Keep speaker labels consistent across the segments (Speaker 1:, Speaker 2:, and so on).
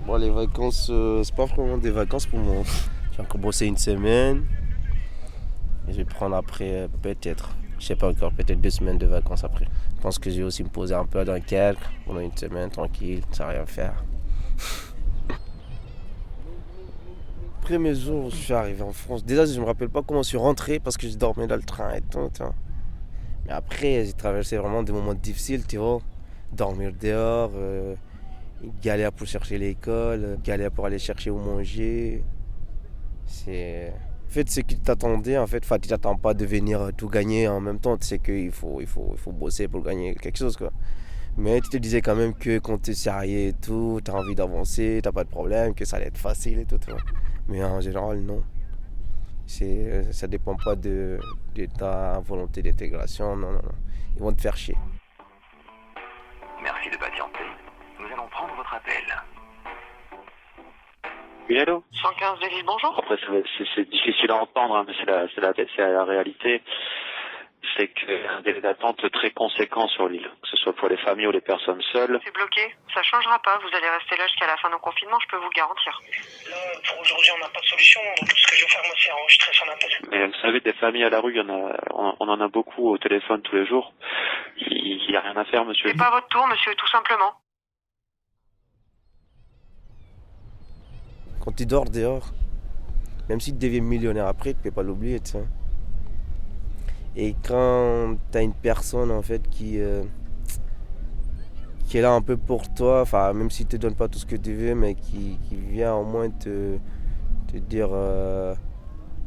Speaker 1: Bon, les vacances, c'est pas vraiment des vacances pour moi. J'ai encore bossé une semaine. Et je vais prendre après, peut-être, je sais pas encore, peut-être 2 semaines de vacances après. Je pense que je vais aussi me poser un peu à Dunkerque pendant une semaine, tranquille, sans rien faire. Premier jour, je suis arrivé en France. Déjà, je me rappelle pas comment je suis rentré parce que je dormais dans le train et tout. Tu vois. Mais après, j'ai traversé vraiment des moments difficiles, tu vois. Dormir dehors, galère pour chercher l'école, galère pour aller chercher où manger. C'est. En fait, ce qui t'attendait, en fait, enfin, tu t'attends pas de venir tout gagner en même temps. Tu sais qu'il faut bosser pour gagner quelque chose, quoi. Mais tu te disais quand même que quand tu es sérieux et tout, tu as envie d'avancer, t'as pas de problème, que ça allait être facile et tout, tu vois. Mais en général, non. Ça dépend pas de ta volonté d'intégration, non, non, non. Ils vont te faire chier.
Speaker 2: Merci de patienter. Nous allons prendre votre appel.
Speaker 3: Oui, allô.
Speaker 4: 115 de Lille, bonjour.
Speaker 3: Après, c'est difficile à entendre, hein, mais c'est la réalité. C'est qu'il y a un délai d'attente très conséquent sur l'île, que ce soit pour les familles ou les personnes seules.
Speaker 4: C'est bloqué, ça changera pas. Vous allez rester là jusqu'à la fin du confinement, je peux vous le garantir.
Speaker 5: Là, pour aujourd'hui, on n'a pas de solution. Donc, ce que je vais faire, moi, c'est enregistrer son appel.
Speaker 3: Mais vous savez, des familles à la rue, on en a beaucoup au téléphone tous les jours. Il n'y a rien à faire, monsieur.
Speaker 4: C'est pas votre tour, monsieur, tout simplement.
Speaker 1: Quand tu dors dehors, même si tu deviens millionnaire après, tu peux pas l'oublier, tu sais. Et quand tu as une personne en fait qui est là un peu pour toi, enfin même s'il te donne pas tout ce que tu veux, mais qui vient au moins te dire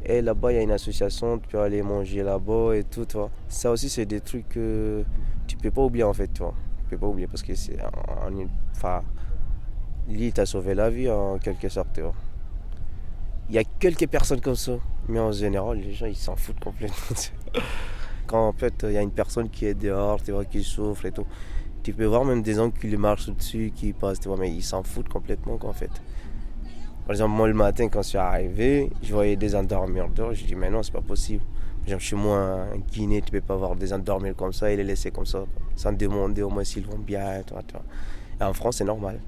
Speaker 1: hey, là-bas il y a une association, tu peux aller manger là-bas et tout, tu vois. Ça aussi c'est des trucs que tu peux pas oublier en fait, tu vois. Tu peux pas oublier parce que enfin, lui t'a sauvé la vie en quelque sorte, tu vois. Il y a quelques personnes comme ça, mais en général, les gens ils s'en foutent complètement. Quand en fait il y a une personne qui est dehors, tu vois, qui souffre et tout, tu peux voir même des gens qui lui marchent au-dessus, qui passent, tu vois, mais ils s'en foutent complètement en fait. Par exemple, moi le matin quand je suis arrivé, je voyais des gens dormir dehors, je dis mais non, c'est pas possible. Par exemple, chez moi, un Guinée, tu peux pas voir des gens dormir comme ça et les laisser comme ça, sans demander au moins s'ils vont bien, tu vois. Et en France, c'est normal.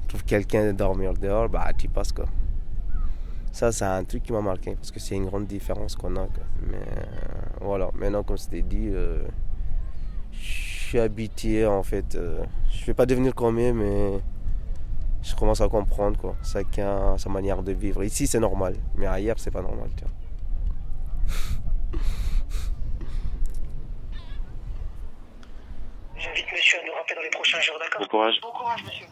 Speaker 1: Tu trouves quelqu'un dormir dehors, bah tu passes quoi. Ça, c'est un truc qui m'a marqué parce que c'est une grande différence qu'on a. Quoi. Mais voilà, maintenant, comme je t'ai dit, je suis habitué en fait. Je ne vais pas devenir comme eux, mais je commence à comprendre quoi. Chacun a sa manière de vivre. Ici, c'est normal, mais ailleurs, c'est pas normal. Tu vois.
Speaker 5: J'invite monsieur à nous rappeler dans les prochains jours, d'accord?
Speaker 3: Bon courage.
Speaker 4: Bon courage, monsieur.